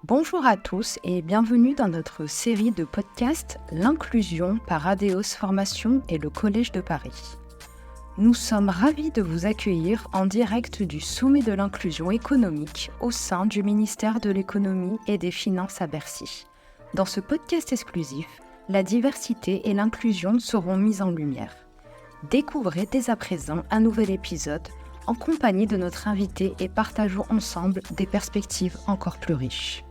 Bonjour à tous et bienvenue dans notre série de podcasts L'inclusion par Adeos Formation et le Collège de Paris. Nous sommes ravis de vous accueillir en direct du sommet de l'inclusion économique au sein du ministère de l'économie et des finances à Bercy. Dans ce podcast exclusif, la diversité et l'inclusion seront mises en lumière. Découvrez dès à présent un nouvel épisode en compagnie de notre invité et partageons ensemble des perspectives encore plus riches.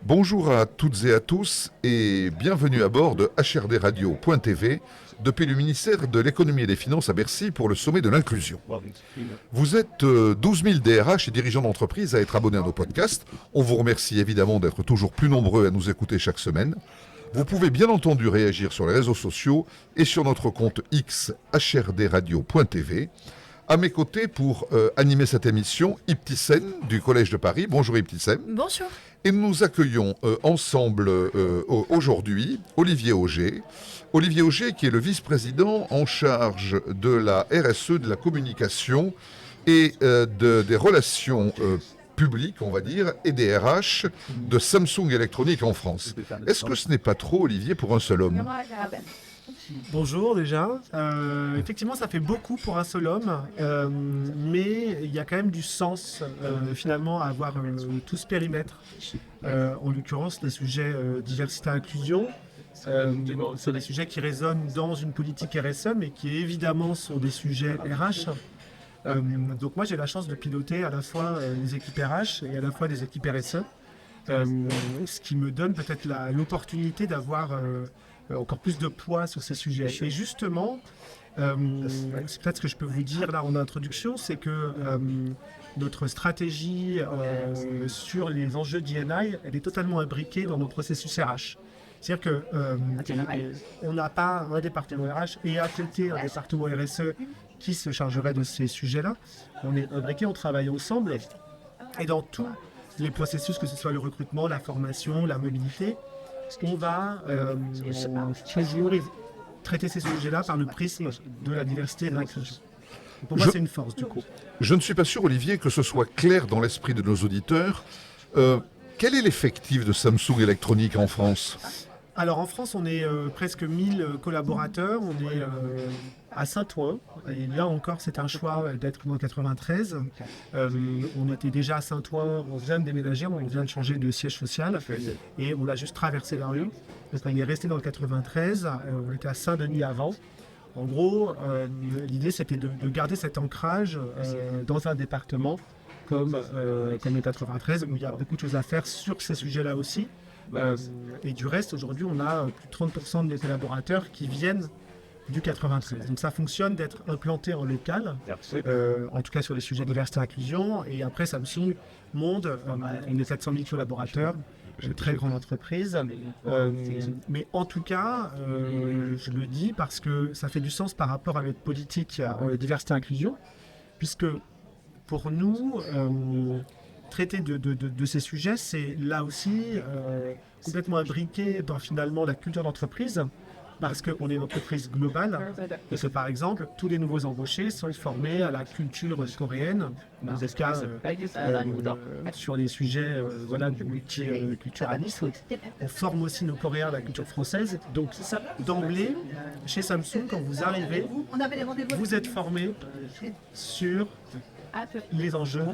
Bonjour à toutes et à tous et bienvenue à bord de HRDRadio.tv depuis le ministère de l'économie et des finances à Bercy pour le sommet de l'inclusion. Vous êtes 12 000 DRH et dirigeants d'entreprise à être abonnés à nos podcasts. On vous remercie évidemment d'être toujours plus nombreux à nous écouter chaque semaine. Vous pouvez bien entendu réagir sur les réseaux sociaux et sur notre compte X HRDRadio.tv. À mes côtés pour animer cette émission, Ibtissem du Collège de Paris. Bonjour Ibtissem. Bonjour. Et nous accueillons ensemble aujourd'hui Olivier Auger. Olivier Auger qui est le vice-président en charge de la RSE, de la communication et des relations publiques, on va dire, et des RH de Samsung Electronics en France. Est-ce que ce n'est pas trop, Olivier, pour un seul homme ? Bonjour déjà. Effectivement, ça fait beaucoup pour un seul homme, mais il y a quand même du sens finalement à avoir tout ce périmètre. En l'occurrence, les sujets diversité et inclusion, c'est des sujets qui résonnent dans une politique RSE, mais qui évidemment sont des sujets RH. Donc moi, j'ai la chance de piloter à la fois les équipes RH et à la fois des équipes RSE, ce qui me donne peut-être l'opportunité d'avoir encore plus de poids sur ces sujets. Et justement, c'est peut-être ce que je peux vous dire là en introduction, c'est que notre stratégie sur les enjeux d'E&I, elle est totalement imbriquée dans nos processus RH. C'est-à-dire qu'on n'a pas un département RH et à côté un département RSE qui se chargerait de ces sujets-là. On est imbriqués, on travaille ensemble et dans tous les processus, que ce soit le recrutement, la formation, la mobilité, on va traiter ces sujets-là par le prisme de la diversité et de l'inclusion. Pour moi, c'est une force, du coup. Je ne suis pas sûr, Olivier, que ce soit clair dans l'esprit de nos auditeurs. Quel est l'effectif de Samsung Electronics en France ? Alors, en France, on est presque 1000 collaborateurs. On est à Saint-Ouen. Et là encore, c'est un choix d'être dans le 93. On était déjà à Saint-Ouen. On vient de déménager. On vient de changer de siège social. Et on a juste traversé la rue. Donc, on est resté dans le 93. On était à Saint-Denis avant. En gros, l'idée, c'était de garder cet ancrage dans un département comme le 93, où il y a beaucoup de choses à faire sur ces sujets-là aussi. Et du reste, aujourd'hui, on a plus de 30% des collaborateurs qui viennent du 93. Donc ça fonctionne d'être implanté en local, en tout cas sur les sujets de diversité et inclusion. Et après, Samsung Monde, on est 700 000 collaborateurs, une très grande entreprise. Mais en tout cas, je le dis parce que ça fait du sens par rapport à notre politique diversité et inclusion, puisque pour nous, traiter de ces sujets, c'est là aussi complètement imbriqué dans finalement la culture d'entreprise, parce qu'on est une entreprise globale, et que par exemple, tous les nouveaux embauchés sont formés à la culture coréenne, dans ce cas sur les sujets du multiculturalisme. On forme aussi nos Coréens à la culture française. Donc d'emblée, chez Samsung, quand vous arrivez, vous êtes formés sur les enjeux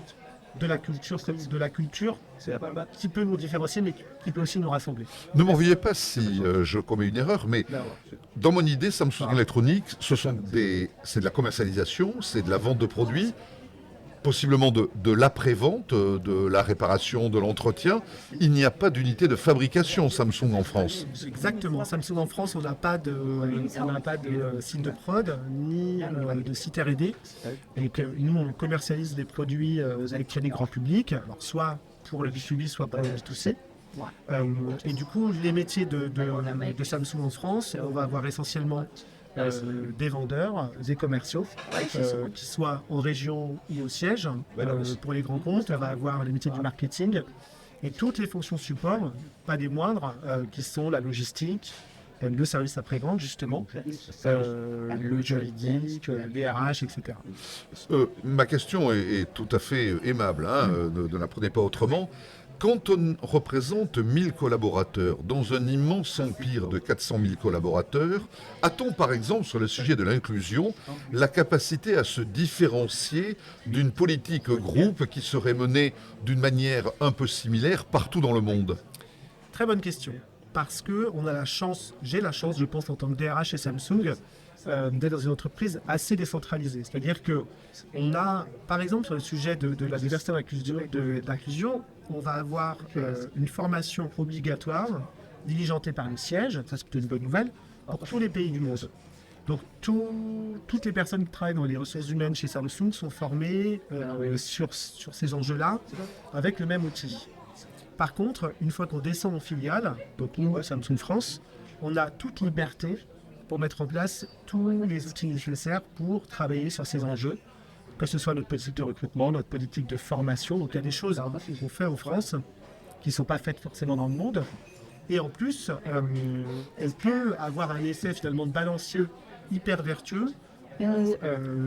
de la culture qui peut nous différencier, mais qui peut aussi nous rassembler. Ne m'en veuillez pas si je commets une erreur, mais dans mon idée, Samsung Electronics, c'est de la commercialisation, c'est de la vente de produits, possiblement de l'après-vente, de la réparation, de l'entretien. Il n'y a pas d'unité de fabrication Samsung en France. Exactement. Samsung en France, on n'a pas de site de prod, ni de site R&D. Et nous, on commercialise des produits électroniques grand public, alors soit pour le B2B, soit pour le B2C. Et du coup, les métiers de Samsung en France, on va avoir essentiellement des vendeurs, des commerciaux, qui soient en région ou au siège. Pour les grands comptes, on va avoir les métiers du marketing et toutes les fonctions support, pas des moindres, qui sont la logistique, le service après-vente justement, le juridique, les RH, etc. Ma question est tout à fait aimable, ne la prenez pas autrement. Quand on représente 1000 collaborateurs dans un immense empire de 400 000 collaborateurs, a-t-on par exemple sur le sujet de l'inclusion la capacité à se différencier d'une politique groupe qui serait menée d'une manière un peu similaire partout dans le monde? Très bonne question. Parce que j'ai la chance, je pense, en tant que DRH chez Samsung, d'être dans une entreprise assez décentralisée. C'est-à-dire que on a, par exemple, sur le sujet de la diversité et de l'inclusion, on va avoir une formation obligatoire diligentée par le siège, ça c'est plutôt une bonne nouvelle, pour tous les pays du monde. Donc toutes les personnes qui travaillent dans les ressources humaines chez Samsung sont formées sur ces enjeux-là avec le même outil. Par contre, une fois qu'on descend en filiale, donc nous, Samsung France, on a toute liberté pour mettre en place tous les outils nécessaires pour travailler sur ces enjeux, que ce soit notre politique de recrutement, notre politique de formation. Donc il y a des choses qu'on fait en France qui ne sont pas faites forcément dans le monde. Et en plus, elle peut avoir un effet finalement de balancier hyper vertueux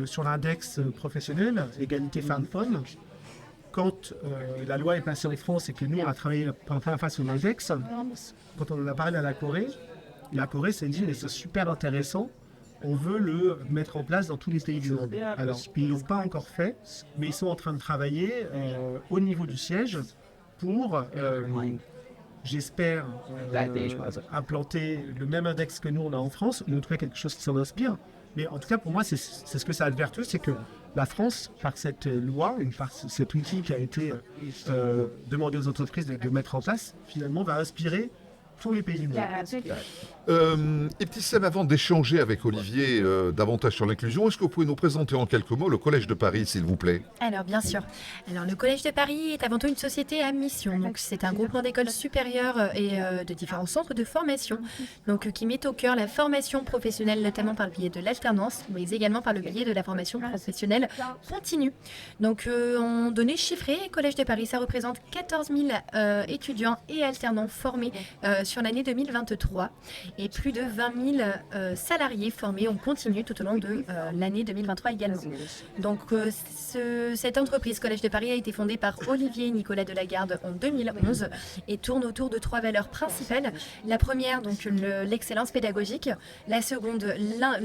sur l'index professionnel, égalité femmes-hommes. Quand la loi est passée en France et que nous, on a travaillé pour la première fois sur l'index, quand on en a parlé à la Corée s'est dit, mais c'est super intéressant, on veut le mettre en place dans tous les pays du monde. Alors, ils ne l'ont pas encore fait, mais ils sont en train de travailler au niveau du siège pour, j'espère, implanter le même index que nous, on a en France, ou en tout cas quelque chose qui s'en inspire. Mais en tout cas, pour moi, c'est ce que ça a de vertueux, c'est que la France, par cette loi, par cet outil qui a été demandé aux entreprises de mettre en place, finalement, va inspirer tous les pays du monde. Ibtissem, avant d'échanger avec Olivier davantage sur l'inclusion, est-ce que vous pouvez nous présenter en quelques mots le Collège de Paris, s'il vous plaît? Alors, bien sûr. Alors, le Collège de Paris est avant tout une société à mission. Donc, c'est un groupement d'écoles supérieures et de différents centres de formation. Donc, qui met au cœur la formation professionnelle, notamment par le biais de l'alternance, mais également par le biais de la formation professionnelle continue. Donc, en données chiffrées, Collège de Paris, ça représente 14 000 étudiants et alternants formés sur l'année 2023 et plus de 20 000 salariés formés en continu tout au long de l'année 2023 également. Donc cette entreprise Collège de Paris a été fondée par Olivier et Nicolas Delagarde en 2011 et tourne autour de 3 valeurs principales. La première, donc l'excellence pédagogique. La seconde,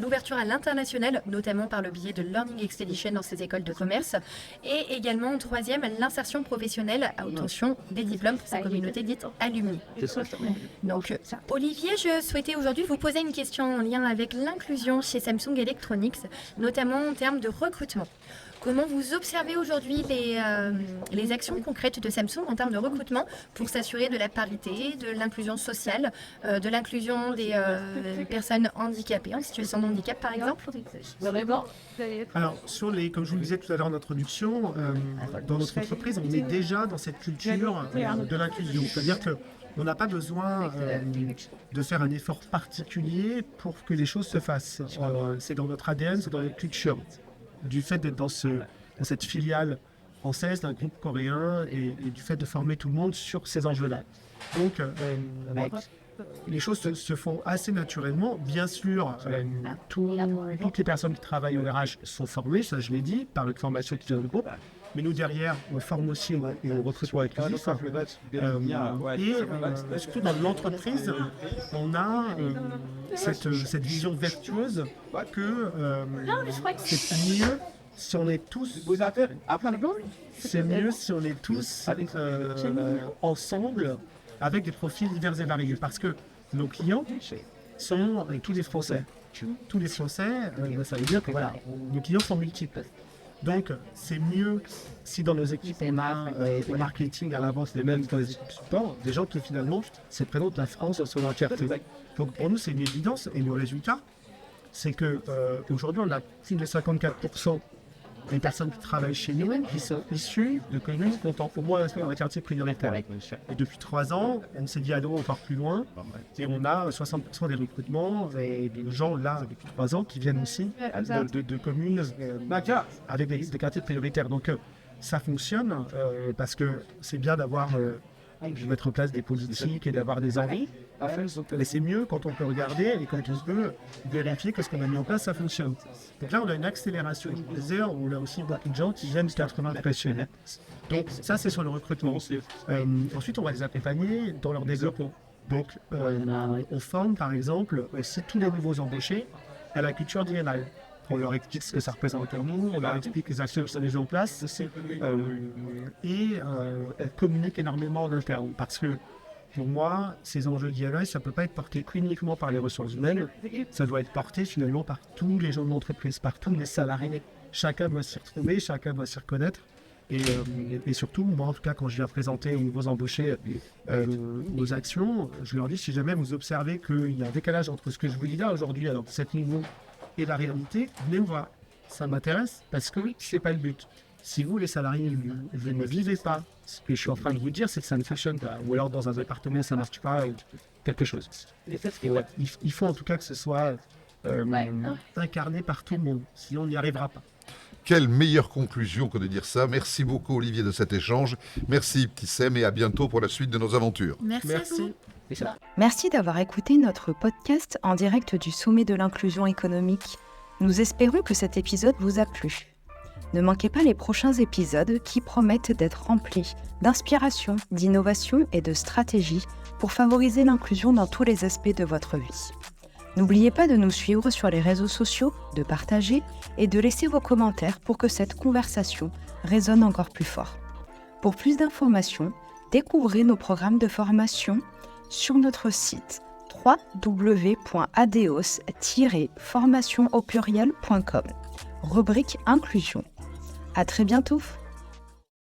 l'ouverture à l'international, notamment par le biais de Learning Expedition dans ces écoles de commerce. Et également, troisième, l'insertion professionnelle à obtention des diplômes pour sa communauté dite alumni. Donc, Olivier, je souhaitais aujourd'hui vous poser une question en lien avec l'inclusion chez Samsung Electronics, notamment en termes de recrutement. Comment vous observez aujourd'hui les actions concrètes de Samsung en termes de recrutement pour s'assurer de la parité, de l'inclusion sociale, de l'inclusion des personnes handicapées, en situation de handicap par exemple? Alors, comme je vous le disais tout à l'heure en introduction, dans notre entreprise, on est déjà dans cette culture de l'inclusion. C'est-à-dire qu'on n'a pas besoin de faire un effort particulier pour que les choses se fassent. C'est dans notre ADN, c'est dans notre culture. Du fait d'être dans cette filiale française d'un groupe coréen et du fait de former tout le monde sur ces enjeux-là. Donc, les choses se font assez naturellement. Bien sûr, toutes les personnes qui travaillent au RH sont formées, ça je l'ai dit, par une formation qui vient du groupe. Mais nous, derrière, on forme aussi et on recrute avec et surtout dans l'entreprise, on a cette vision vertueuse que c'est mieux si on est tous ensemble avec des profils divers et variés. Parce que nos clients sont tous des Français. Tous les Français, ça veut dire que voilà, nos clients sont multiples. Donc, c'est mieux si dans nos équipes, on a au marketing à l'avance, les mêmes dans les équipes support, des gens qui finalement se présentent la France sur l'entièreté. Donc, pour nous, c'est une évidence. Et le résultat, c'est qu'aujourd'hui, on a plus de 54% des personnes qui travaillent chez nous qui sont issues de communes comptant au moins un quartier prioritaire. Et depuis 3 ans, on s'est dit allons encore plus loin et on a 60% des recrutements et des gens là depuis 3 ans qui viennent aussi de communes avec des quartiers prioritaires. Donc ça fonctionne parce que c'est bien de mettre en place des politiques et d'avoir des envies, Mais c'est mieux quand on peut regarder et quand on peut vérifier que ce qu'on a mis en place, ça fonctionne. Donc là, on a une accélération du désert, on a aussi beaucoup de gens qui viennent 80 impressionnés. Donc ça, c'est sur le recrutement. Ensuite, on va les accompagner dans leur développement. Donc, on forme, par exemple, aussi tous les nouveaux embauchés à la culture DNI. On leur explique ce que ça représente pour nous, on leur explique les actions que ça met en place, elles communiquent énormément en interne. Parce que, pour moi, ces enjeux DNI, ça ne peut pas être porté uniquement par les ressources humaines, ça doit être porté finalement par tous les gens de l'entreprise, par tous les salariés. Chacun doit s'y retrouver, chacun doit s'y reconnaître. Et surtout, moi en tout cas, quand je viens présenter aux nouveaux embauchés nos actions, je leur dis, si jamais vous observez qu'il y a un décalage entre ce que je vous dis là aujourd'hui, alors cet niveau et la réalité, venez me voir. Ça m'intéresse parce que c'est pas le but. Si vous, les salariés, vous ne vivez pas ce que je suis en train de vous dire, c'est que ça ne fonctionne pas. Ou alors dans un département, ça ne marche pas, ou quelque chose. Il faut en tout cas que ce soit incarné par tout le monde. Sinon, on n'y arrivera pas. Quelle meilleure conclusion que de dire ça. Merci beaucoup Olivier de cet échange. Merci Ibtissem et à bientôt pour la suite de nos aventures. Merci. À vous. Merci d'avoir écouté notre podcast en direct du Sommet de l'inclusion économique. Nous espérons que cet épisode vous a plu. Ne manquez pas les prochains épisodes qui promettent d'être remplis d'inspiration, d'innovation et de stratégie pour favoriser l'inclusion dans tous les aspects de votre vie. N'oubliez pas de nous suivre sur les réseaux sociaux, de partager et de laisser vos commentaires pour que cette conversation résonne encore plus fort. Pour plus d'informations, découvrez nos programmes de formation sur notre site www.adeos-formation-au-pluriel.com, rubrique inclusion. À très bientôt!